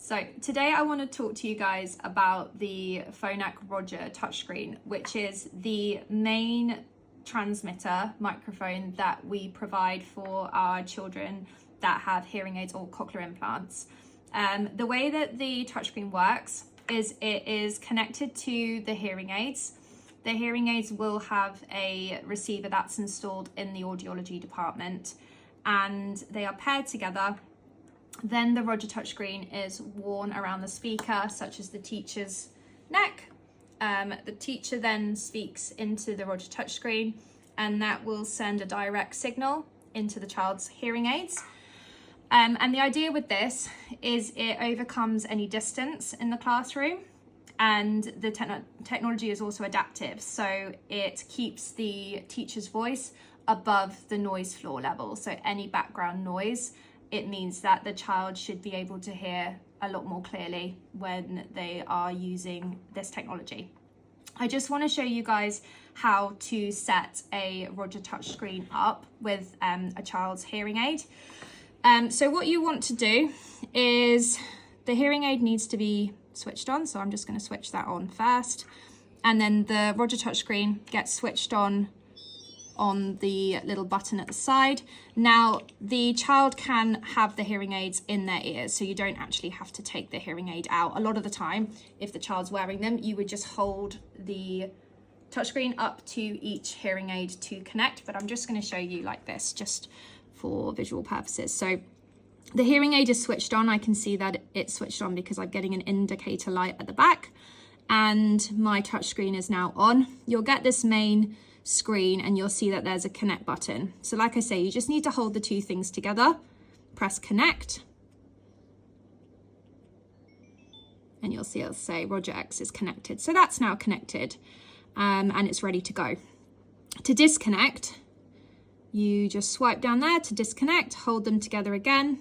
So today I want to talk to you guys about the Phonak Roger touchscreen, which is the main transmitter microphone that we provide for our children that have hearing aids or cochlear implants. The way that the touchscreen works is it is connected to the hearing aids. The hearing aids will have a receiver that's installed in the audiology department, and they are paired together. Then the Roger touchscreen is worn around the speaker, such as the teacher's neck. The teacher then speaks into the Roger touchscreen, and that will send a direct signal into the child's hearing aids. And the idea with this is it overcomes any distance in the classroom, and the technology is also adaptive, so it keeps the teacher's voice above the noise floor level. So any background noise, it means that the child should be able to hear a lot more clearly when they are using this technology. I just want to show you guys how to set a Roger touchscreen up with a child's hearing aid. So what you want to do is the hearing aid needs to be switched on. So I'm just going to switch that on first. And then the Roger touchscreen gets switched on the little button at the side. Now, the child can have the hearing aids in their ears, so you don't actually have to take the hearing aid out. A lot of the time, if the child's wearing them, you would just hold the touchscreen up to each hearing aid to connect, but I'm just going to show you like this, just for visual purposes. So the hearing aid is switched on. I can see that it's switched on because I'm getting an indicator light at the back, and my touchscreen is now on. You'll get this main screen and you'll see that there's a connect button. So like I say, you just need to hold the two things together, press connect, and you'll see it'll say Roger X is connected. So that's now connected, and it's ready to go. To disconnect, you just swipe down there to disconnect, hold them together again,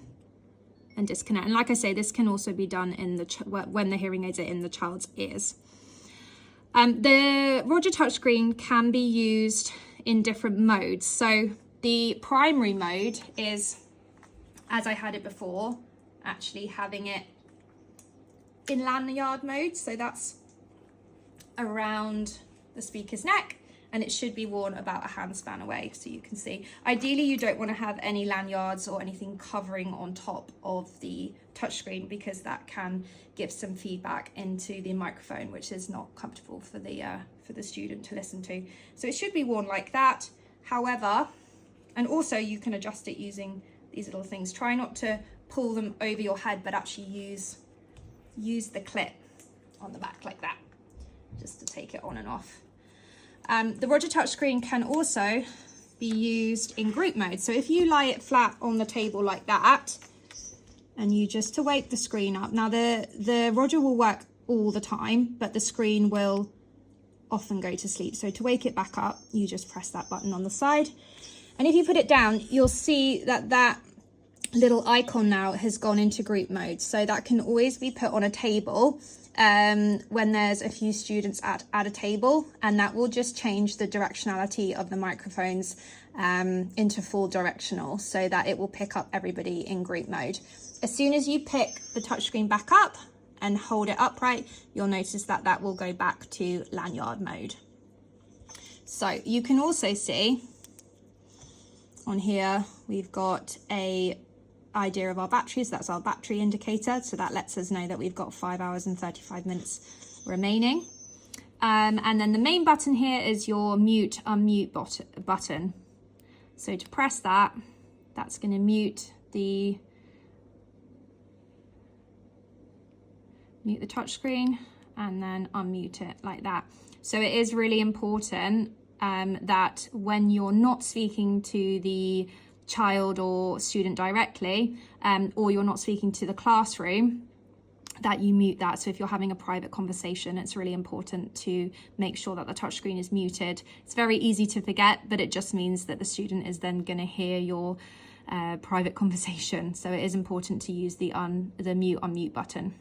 and disconnect. And like I say, this can also be done in when the hearing aids are in the child's ears. The Roger touchscreen can be used in different modes. So the primary mode is, as I had it before, actually having it in lanyard mode. So that's around the speaker's neck, and it should be worn about a handspan away, so you can see. Ideally, you don't want to have any lanyards or anything covering on top of the touchscreen, because that can give some feedback into the microphone, which is not comfortable for the student to listen to. So it should be worn like that. However, and also you can adjust it using these little things. Try not to pull them over your head, but actually use the clip on the back like that, just to take it on and off. The Roger touchscreen can also be used in group mode. So if you lie it flat on the table like that, and you just to wake the screen up. Now the Roger will work all the time, but the screen will often go to sleep. So to wake it back up, you just press that button on the side. And if you put it down, you'll see that that little icon now has gone into group mode. So that can always be put on a table when there's a few students at a table, and that will just change the directionality of the microphones into full directional, so that it will pick up everybody in group mode. As soon as you pick the touchscreen back up and hold it upright, you'll notice that that will go back to lanyard mode. So you can also see on here, we've got a idea of our batteries. That's our battery indicator, so that lets us know that we've got 5 hours and 35 minutes remaining. And then the main button here is your mute unmute button. So to press that, that's going to mute the touchscreen and then unmute it like that. So it is really important that when you're not speaking to the child or student directly, or you're not speaking to the classroom, that you mute that. So if you're having a private conversation, it's really important to make sure that the touchscreen is muted. It's very easy to forget, but it just means that the student is then going to hear your private conversation. So it is important to use the mute unmute button.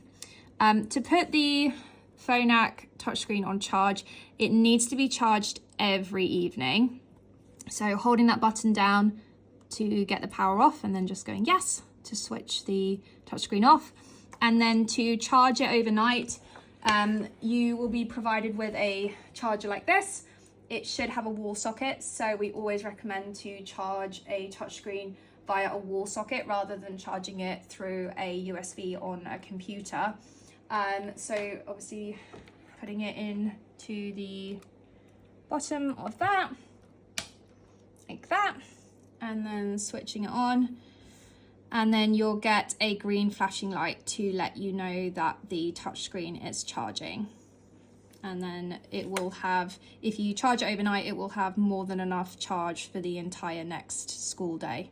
To put the Phonak touchscreen on charge, it needs to be charged every evening. So holding that button down to get the power off, and then just going yes to switch the touchscreen off. And then to charge it overnight, you will be provided with a charger like this. It should have a wall socket, so we always recommend to charge a touchscreen via a wall socket rather than charging it through a USB on a computer. So obviously putting it in to the bottom of that, like that, and then switching it on. And then you'll get a green flashing light to let you know that the touchscreen is charging. And then it will have, if you charge it overnight, it will have more than enough charge for the entire next school day.